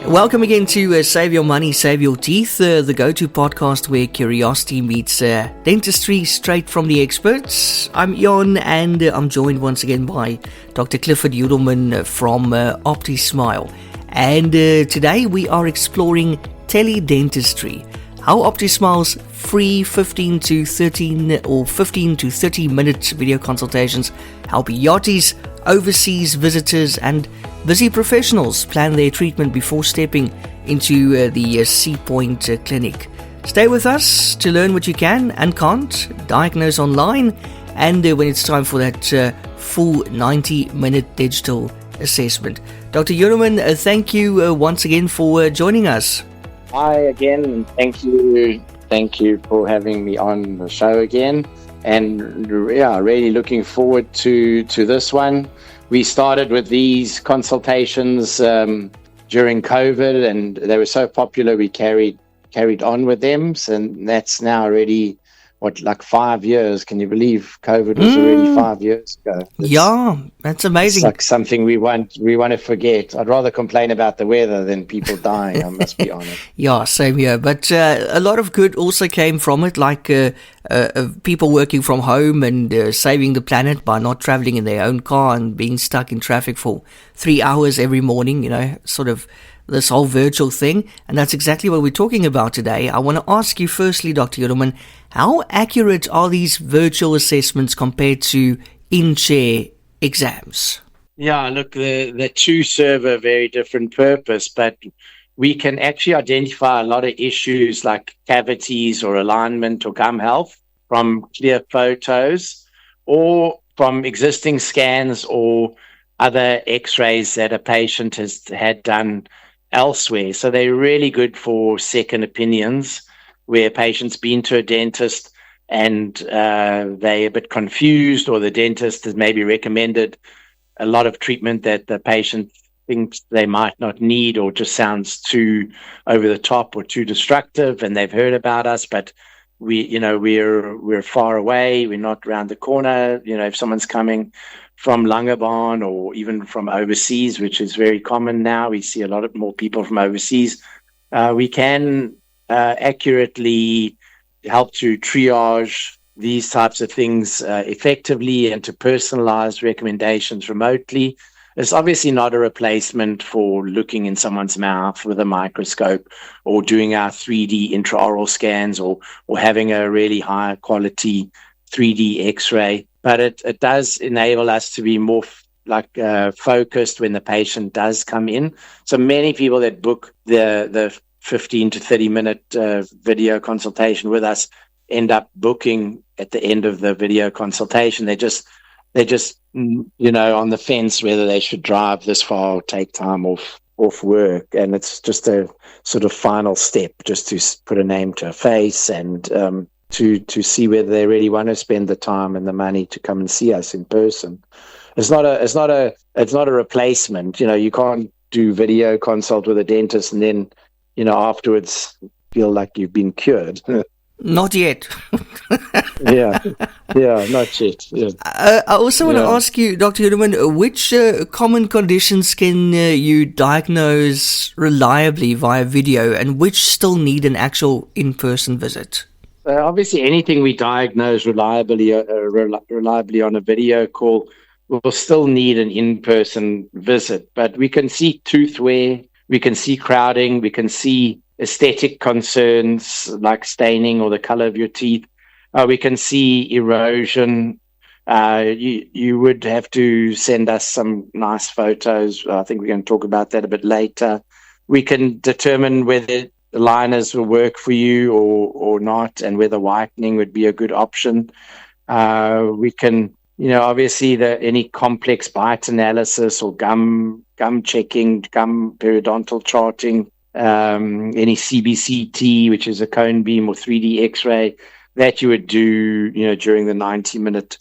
Welcome again to Save Your Money, Save Your Teeth, the go-to podcast where curiosity meets dentistry straight from the experts. I'm Eon, and I'm joined once again by Dr. Clifford Yudelman from OptiSmile. And today we are exploring Tele-dentistry, how OptiSmile's free 15 to 30 minute video consultations help yachties, overseas visitors and busy professionals plan their treatment before stepping into the Sea Point clinic. Stay with us to learn what you can and can't diagnose online, and when it's time for that full 90-minute digital assessment. Dr. Yudelman, thank you once again for joining us. Hi again, and thank you for having me on the show again. And yeah, really looking forward to this one. We started with these consultations during COVID, and they were so popular we carried on with them. And that's now already, like 5 years. Can you believe COVID was already 5 years ago? Yeah, that's amazing. It's like something we want to forget. I'd rather complain about the weather than people dying, I must be honest. Yeah, same here. But a lot of good also came from it, like people working from home and saving the planet by not traveling in their own car and being stuck in traffic for 3 hours every morning, sort of this whole virtual thing. And that's exactly what we're talking about today. I want to ask you firstly, Dr. Yudelman, how accurate are these virtual assessments compared to in-chair exams? Yeah, look, the two serve a very different purpose, but we can actually identify a lot of issues like cavities or alignment or gum health from clear photos or from existing scans or other x-rays that a patient has had done elsewhere. So they're really good for second opinions where a patient's been to a dentist and they're a bit confused, or the dentist has maybe recommended a lot of treatment that the patient thinks they might not need, or just sounds too over the top or too destructive, and they've heard about us, but we're far away, we're not around the corner. If someone's coming from Langebaan or even from overseas, which is very common now, we see a lot more people from overseas, we can accurately help to triage these types of things effectively and to personalize recommendations remotely. It's obviously not a replacement for looking in someone's mouth with a microscope or doing our 3D intraoral scans or having a really high quality 3D x-ray. But it does enable us to be more focused when the patient does come in. So many people that book the 15 to 30 minute video consultation with us end up booking at the end of the video consultation. They're just on the fence whether they should drive this far or take time off work, and it's just a sort of final step just to put a name to a face and to see whether they really want to spend the time and the money to come and see us in person. It's not a replacement. You can't do video consult with a dentist and then afterwards feel like you've been cured. Not yet. yeah, not yet. Yeah. I also want to ask you, Dr. Yudelman, which common conditions can you diagnose reliably via video, and which still need an actual in-person visit? Obviously, anything we diagnose reliably on a video call will still need an in-person visit. But we can see tooth wear, we can see crowding, we can see aesthetic concerns like staining or the color of your teeth. We can see erosion. You would have to send us some nice photos. I think we're going to talk about that a bit later. We can determine whether the liners will work for you or not, and whether whitening would be a good option. We can, obviously any complex bite analysis or gum checking, gum periodontal charting, any CBCT, which is a cone beam or 3D x-ray, that you would do, during the 90-minute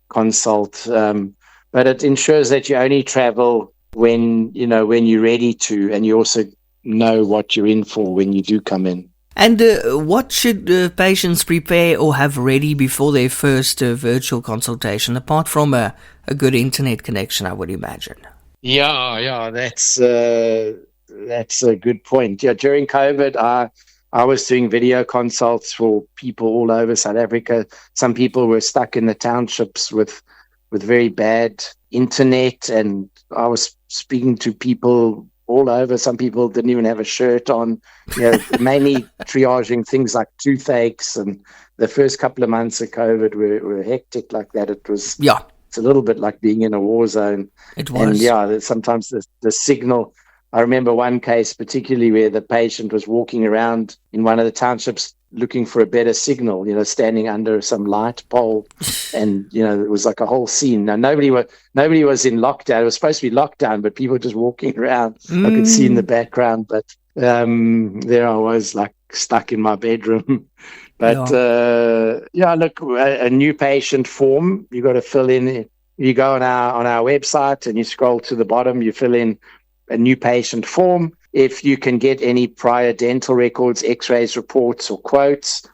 consult. But it ensures that you only travel when you're ready to, and you also know what you're in for when you do come in. And what should patients prepare or have ready before their first virtual consultation, apart from a good internet connection, I would imagine? Yeah, that's That's a good point. Yeah, during COVID, I was doing video consults for people all over South Africa. Some people were stuck in the townships with very bad internet, and I was speaking to people all over. Some people didn't even have a shirt on, mainly triaging things like toothaches. And the first couple of months of COVID were hectic like that. It's a little bit like being in a war zone. It was. And sometimes the signal. I remember one case particularly where the patient was walking around in one of the townships looking for a better signal, standing under some light pole. And, it was like a whole scene. Now, nobody was in lockdown. It was supposed to be lockdown, but people were just walking around. I could see in the background, but there I was, like, stuck in my bedroom. But, look, a new patient form, you got to fill in. You go on our website and you scroll to the bottom, you fill in a new patient form. If you can get any prior dental records, x-rays, reports, or quotes.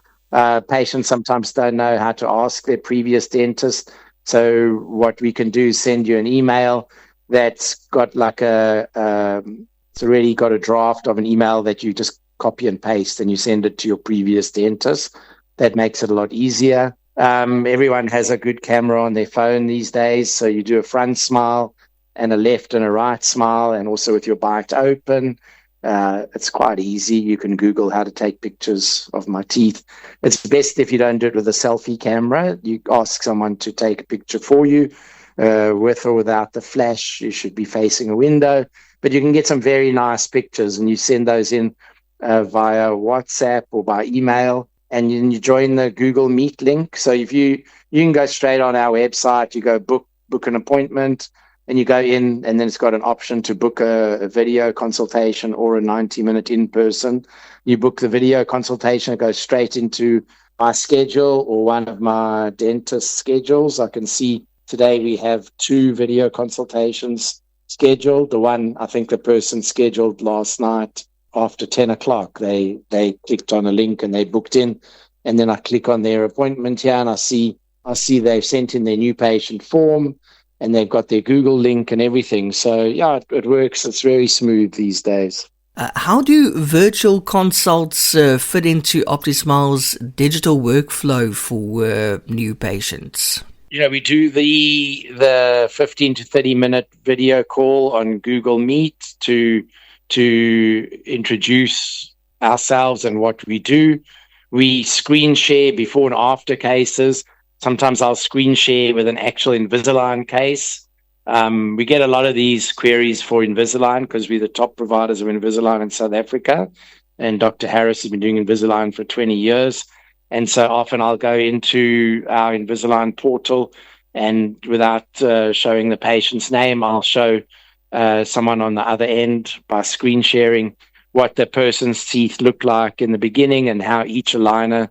Patients sometimes don't know how to ask their previous dentist. So what we can do is send you an email that's got like it's already got a draft of an email that you just copy and paste and you send it to your previous dentist. That makes it a lot easier. Everyone has a good camera on their phone these days. So you do a front smile and a left and a right smile, and also with your bite open. It's quite easy. You can Google how to take pictures of my teeth. It's best if you don't do it with a selfie camera. You ask someone to take a picture for you, with or without the flash. You should be facing a window, but you can get some very nice pictures, and you send those in via WhatsApp or by email, and you join the Google Meet link. So if you can go straight on our website, you go book an appointment, and you go in, and then it's got an option to book a video consultation or a 90-minute in-person. You book the video consultation, it goes straight into my schedule or one of my dentist schedules. I can see today we have 2 video consultations scheduled. The one, I think the person scheduled last night after 10 o'clock. They clicked on a link and they booked in, and then I click on their appointment here, and I see they've sent in their new patient form, and they've got their Google link and everything. So, it works. It's very smooth these days. How do virtual consults fit into OptiSmile's digital workflow for new patients? We do the 15 to 30-minute video call on Google Meet to introduce ourselves and what we do. We screen share before and after cases. Sometimes I'll screen share with an actual Invisalign case. We get a lot of these queries for Invisalign because we're the top providers of Invisalign in South Africa. And Dr. Harris has been doing Invisalign for 20 years. And so often I'll go into our Invisalign portal, and without showing the patient's name, I'll show someone on the other end by screen sharing what the person's teeth look like in the beginning and how each aligner,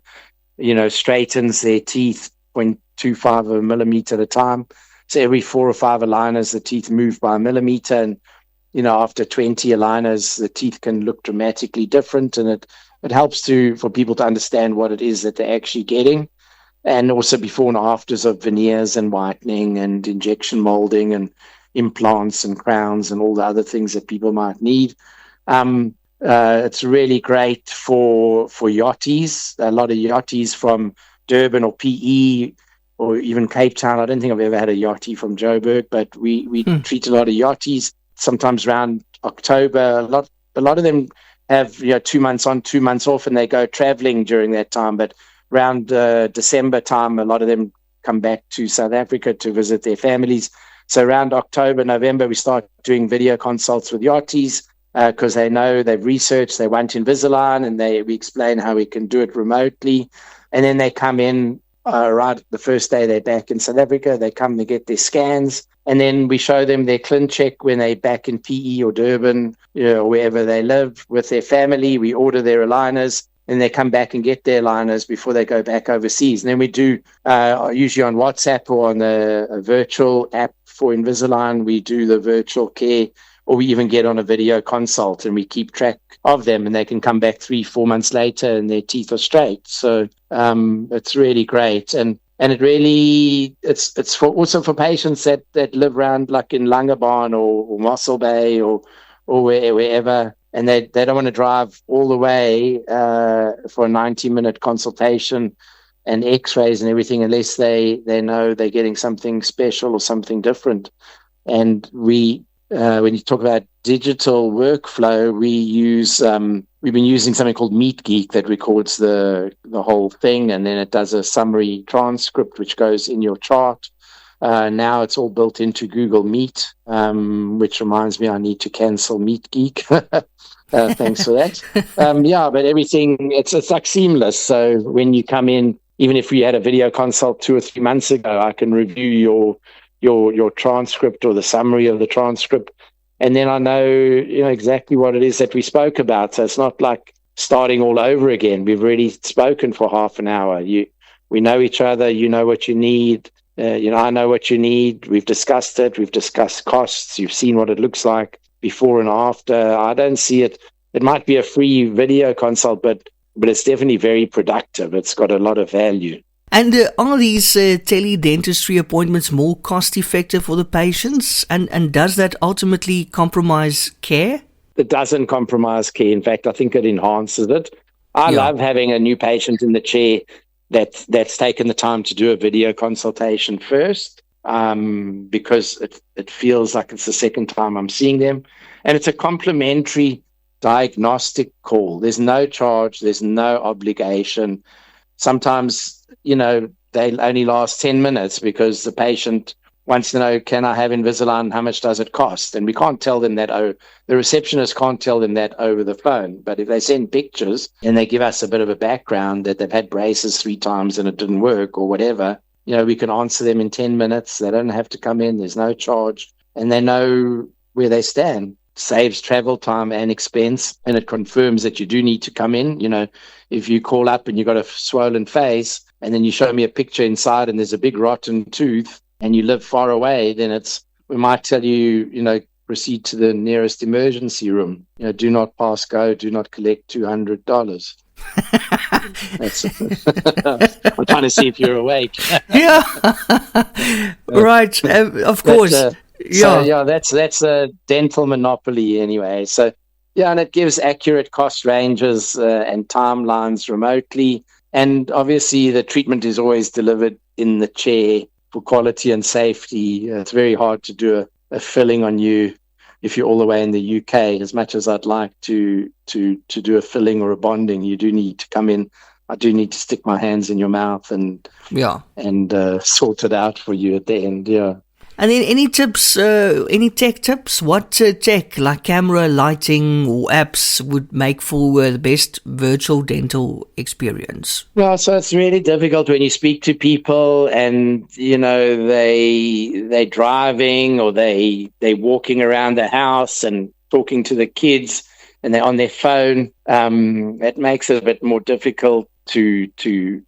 straightens their teeth 0.25 of a millimeter at a time. So every 4 or 5 aligners, the teeth move by a millimeter. And, after 20 aligners, the teeth can look dramatically different. And it helps for people to understand what it is that they're actually getting. And also before and afters of veneers and whitening and injection molding and implants and crowns and all the other things that people might need. It's really great for yachties. A lot of yachties from Durban or PE or even Cape Town. I don't think I've ever had a yachty from Joburg, but we treat a lot of yachties. Sometimes around October, a lot of them have 2 months on, 2 months off, and they go traveling during that time. But around December time, a lot of them come back to South Africa to visit their families. So around October, November, we start doing video consults with yachties because they know they've researched, they want Invisalign, and we explain how we can do it remotely. And then they come in right the first day they're back in South Africa. They come to get their scans, and then we show them their clin check when they're back in PE or Durban, or wherever they live with their family. We order their aligners, and they come back and get their aligners before they go back overseas. And then we do, usually on WhatsApp or on a virtual app for Invisalign, we do the virtual care, or we even get on a video consult and we keep track of them, and they can come back 3-4 months later and their teeth are straight. So it's really great. And it really, it's also for patients that live around like in Langebaan or Mossel Bay or or wherever, and they don't want to drive all the way for a 90-minute consultation and x-rays and everything unless they know they're getting something special or something different. And we, when you talk about digital workflow, we've been using something called MeetGeek that records the whole thing, and then it does a summary transcript which goes in your chart. Now it's all built into Google Meet, which reminds me I need to cancel MeetGeek. Thanks for that. But everything, it's like seamless. So when you come in, even if we had a video consult 2 or 3 months ago, I can review your transcript or the summary of the transcript, and then I know exactly what it is that we spoke about. So it's not like starting all over again. We've already spoken for half an hour. We know each other. You know what you need. I know what you need. We've discussed it. We've discussed costs. You've seen what it looks like before and after. I don't see it. It might be a free video consult, but it's definitely very productive. It's got a lot of value. And are these teledentistry appointments more cost-effective for the patients? And does that ultimately compromise care? It doesn't compromise care. In fact, I think it enhances it. I love having a new patient in the chair that's taken the time to do a video consultation first, because it feels like it's the second time I'm seeing them. And it's a complimentary diagnostic call. There's no charge. There's no obligation. Sometimes, they only last 10 minutes because the patient wants to know, can I have Invisalign? How much does it cost? And we can't tell them that. The receptionist can't tell them that over the phone. But if they send pictures and they give us a bit of a background that they've had braces 3 times and it didn't work or whatever, we can answer them in 10 minutes. They don't have to come in. There's no charge. And they know where they stand. Saves travel time and expense, and it confirms that you do need to come in. If you call up and you've got a swollen face and then you show me a picture inside and there's a big rotten tooth and you live far away, then we might tell you, proceed to the nearest emergency room. Do not pass go, do not collect $200. I'm trying to see if you're awake. Yeah. Right. Of course. That's a dental monopoly anyway. So, and it gives accurate cost ranges and timelines remotely. And obviously the treatment is always delivered in the chair for quality and safety. It's very hard to do a filling on you if you're all the way in the UK. As much as I'd like to do a filling or a bonding, you do need to come in. I do need to stick my hands in your mouth and sort it out for you at the end. Yeah. And then any tips, any tech tips? What tech, like camera, lighting, or apps would make for the best virtual dental experience? Well, so it's really difficult when you speak to people and, they're driving or they're walking around the house and talking to the kids and they're on their phone. It makes it a bit more difficult to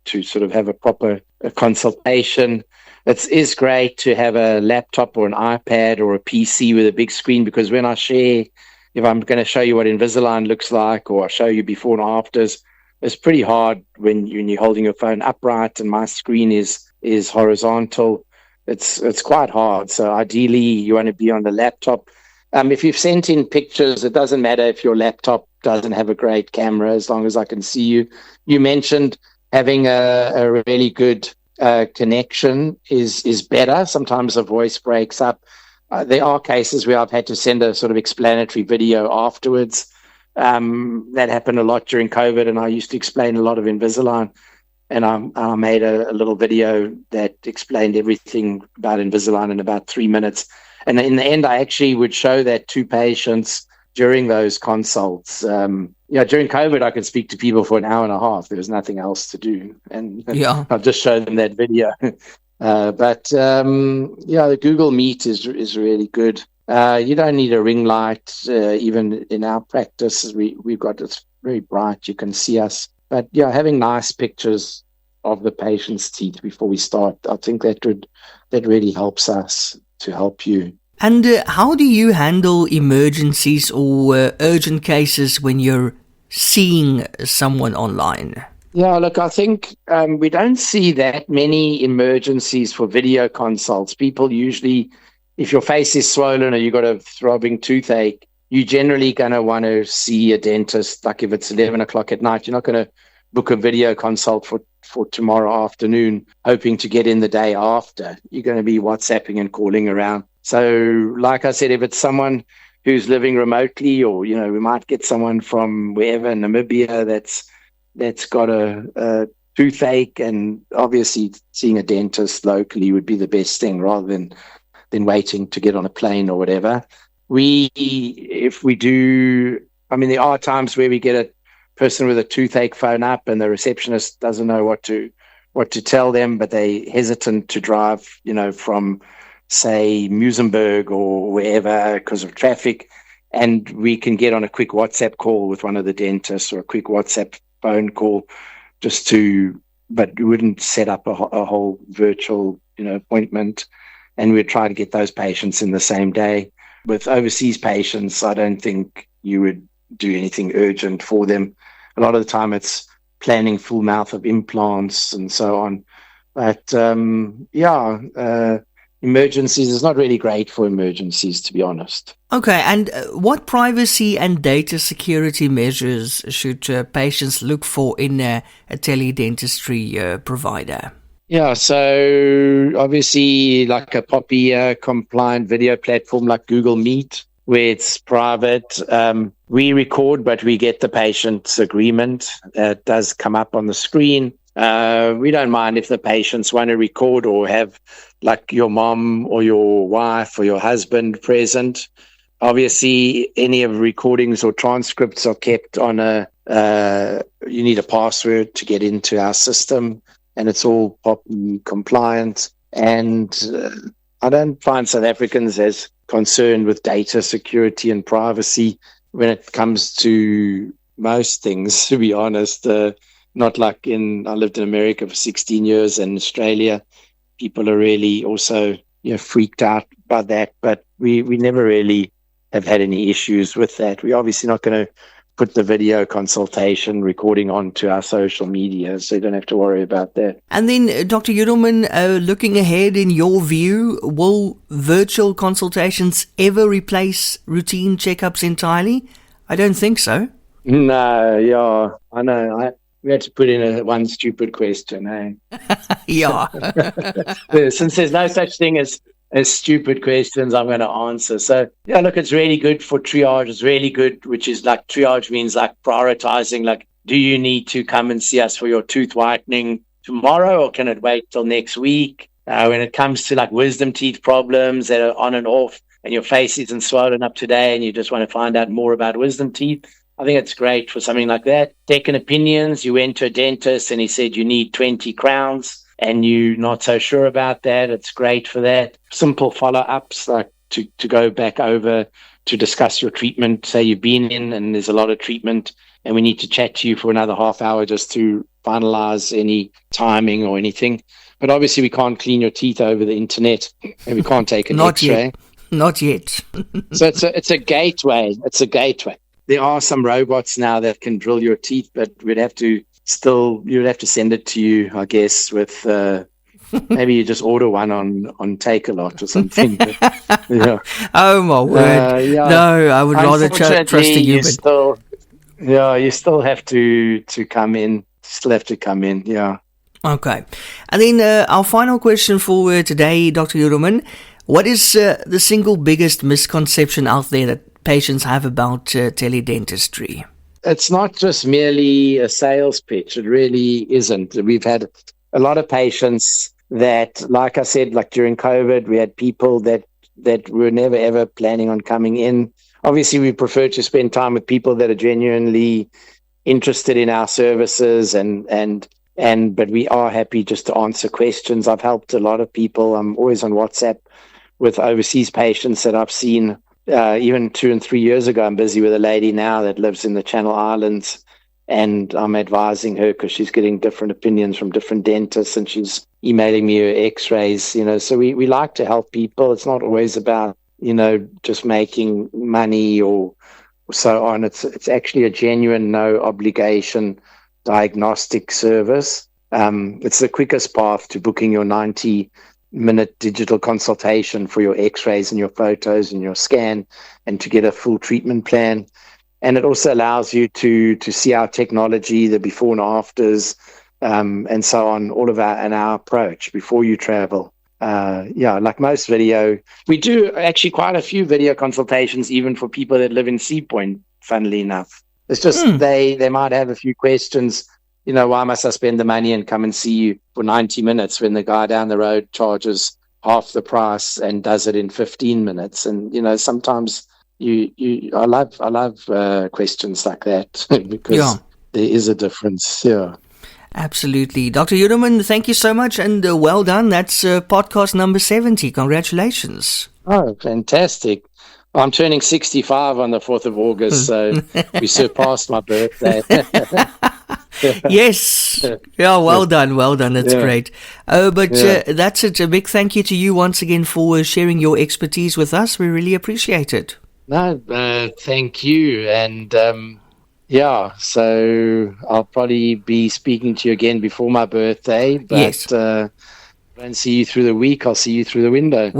sort of have a proper consultation. It is great to have a laptop or an iPad or a PC with a big screen, because when I share, if I'm going to show you what Invisalign looks like or I'll show you before and afters, it's pretty hard when you're holding your phone upright and my screen is horizontal. It's quite hard. So ideally, you want to be on the laptop. If you've sent in pictures, it doesn't matter if your laptop doesn't have a great camera, as long as I can see you. You mentioned having a really good connection is better. Sometimes the voice breaks up. There are cases where I've had to send a sort of explanatory video afterwards. That happened a lot during COVID, and I used to explain a lot of Invisalign, and I made a little video that explained everything about Invisalign in about 3 minutes. And in the end, I actually would show that to patients during those consults. During COVID, I could speak to people for an hour and a half. There was nothing else to do. And I'll just show them that video. But the Google Meet is really good. You don't need a ring light. Even in our practice, we've got it's very bright. You can see us. But having nice pictures of the patient's teeth before we start, I think that really helps us to help you. And how do you handle emergencies or urgent cases when you're seeing someone online? Yeah, look, I think we don't see that many emergencies for video consults. People usually, if your face is swollen or you've got a throbbing toothache, you're generally going to want to see a dentist. Like if it's 11 o'clock at night, you're not going to book a video consult for tomorrow afternoon, hoping to get in the day after. You're going to be WhatsApping and calling around. So like I said, if it's someone who's living remotely, or, we might get someone from wherever, Namibia, that's got a toothache, and obviously seeing a dentist locally would be the best thing rather than waiting to get on a plane or whatever. If we do, there are times where we get a person with a toothache phone up and the receptionist doesn't know what to tell them, but they're hesitant to drive, from, say, Muizenberg or wherever because of traffic. And we can get on a quick WhatsApp call with one of the dentists, or a quick WhatsApp phone call but we wouldn't set up a whole virtual, appointment. And we'd try to get those patients in the same day. With overseas patients, I don't think you would do anything urgent for them. A lot of the time it's planning full mouth of implants and so on. But emergencies is not really great for emergencies, to be honest. Okay, and what privacy and data security measures should patients look for in a teledentistry provider? Yeah, so obviously like a POPI compliant video platform like Google Meet, where it's private. We record, but we get the patient's agreement. It does come up on the screen. We don't mind if the patients want to record or have like your mom or your wife or your husband present. Obviously, any of recordings or transcripts are kept on you need a password to get into our system, and it's all POPI compliant. And I don't find South Africans as concerned with data security and privacy when it comes to most things, to be honest. Not like I lived in America for 16 years, and Australia, people are really also freaked out by that. But we never really have had any issues with that. We're obviously not going to put the video consultation recording onto our social media, so you don't have to worry about that. And then, Dr. Yudelman, looking ahead, in your view, will virtual consultations ever replace routine checkups entirely? I don't think so. No, yeah, I know. We had to put in one stupid question, eh? Yeah. Since there's no such thing as stupid questions, I'm going to answer. So, yeah, look, it's really good for triage. It's really good, which is like triage means like prioritizing, like, do you need to come and see us for your tooth whitening tomorrow, or can it wait till next week? When it comes to like wisdom teeth problems that are on and off, and your face isn't swollen up today and you just want to find out more about wisdom teeth, I think it's great for something like that. Second opinions, you went to a dentist and he said you need 20 crowns and you're not so sure about that. It's great for that. Simple follow-ups, like to go back over to discuss your treatment. Say you've been in and there's a lot of treatment and we need to chat to you for another half hour just to finalize any timing or anything. But obviously we can't clean your teeth over the internet, and we can't take an X-ray. Not yet. So it's a gateway. It's a gateway. There are some robots now that can drill your teeth, but you'd have to send it to you, I guess, with maybe you just order one on Takealot or something. But, yeah. Oh my word! Yeah. No, I would rather trust a human. You still have to come in. Still have to come in. Yeah. Okay, and then our final question for today, Dr. Yudelman. What is the single biggest misconception out there that patients have about teledentistry? It's not just merely a sales pitch. It really isn't. We've had a lot of patients that, like I said, like during COVID, we had people that were never ever planning on coming in. Obviously, we prefer to spend time with people that are genuinely interested in our services, but we are happy just to answer questions. I've helped a lot of people. I'm always on WhatsApp with overseas patients that I've seen. Even 2 and 3 years ago, I'm busy with a lady now that lives in the Channel Islands, and I'm advising her because she's getting different opinions from different dentists, and she's emailing me her x-rays, so we like to help people. It's not always about, just making money or so on. It's actually a genuine, no obligation diagnostic service. It's the quickest path to booking your 90 90-minute digital consultation for your x-rays and your photos and your scan, and to get a full treatment plan. And it also allows you to see our technology, the before and afters, and so on, all of our approach before you travel. Like most video, we do actually quite a few video consultations, even for people that live in Sea Point, funnily enough. It's just they might have a few questions. Why must I spend the money and come and see you for 90 minutes when the guy down the road charges half the price and does it in 15 minutes? And, sometimes I love questions like that because there is a difference. Yeah. Absolutely. Dr. Yudelman, thank you so much, and well done. That's podcast number 70. Congratulations. Oh, fantastic. I'm turning 65 on the 4th of August, so we surpassed my birthday. Yes. Yeah, well done. That's great. That's it. A big thank you to you once again for sharing your expertise with us. We really appreciate it. No, thank you. And so I'll probably be speaking to you again before my birthday. But yes. I don't see you through the week, I'll see you through the window.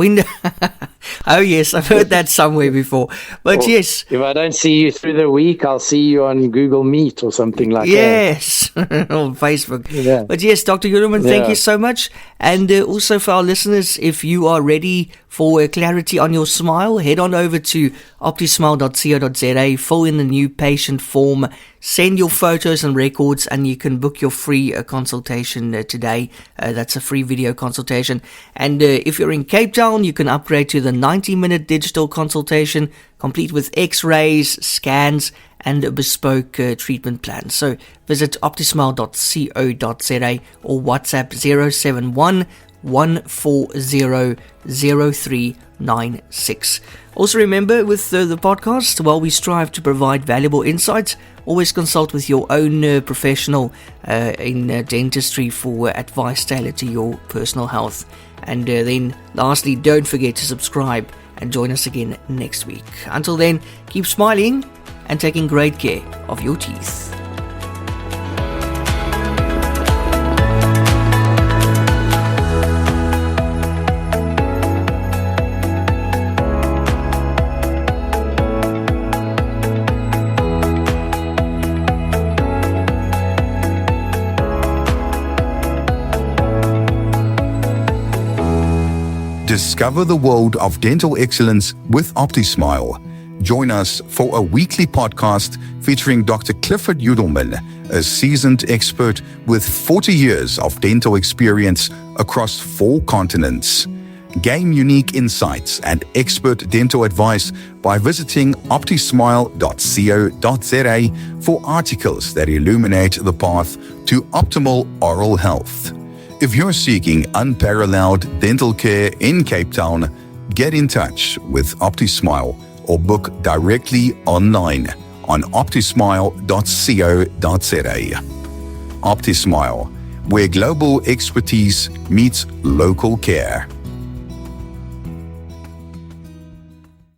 Oh, yes, I've heard that somewhere before. But yes. If I don't see you through the week, I'll see you on Google Meet or something like that. Yes, on Facebook. Yeah. But yes, Dr. Yudelman, thank you so much. And also for our listeners, if you are ready for clarity on your smile, head on over to optismile.co.za, fill in the new patient form, send your photos and records, and you can book your free consultation today. That's a free video consultation. And if you're in Cape Town, you can upgrade to the 90-minute digital consultation, complete with x-rays, scans, and a bespoke treatment plan. So visit optismile.co.za or WhatsApp 071 140 0396. Also remember, with the podcast, while we strive to provide valuable insights, always consult with your own professional in dentistry for advice tailored to your personal health. And then lastly, don't forget to subscribe and join us again next week. Until then, keep smiling and taking great care of your teeth. Discover the world of dental excellence with OptiSmile. Join us for a weekly podcast featuring Dr. Clifford Yudelman, a seasoned expert with 40 years of dental experience across 4 continents. Gain unique insights and expert dental advice by visiting optismile.co.za for articles that illuminate the path to optimal oral health. If you're seeking unparalleled dental care in Cape Town, get in touch with OptiSmile or book directly online on optismile.co.za. OptiSmile, where global expertise meets local care.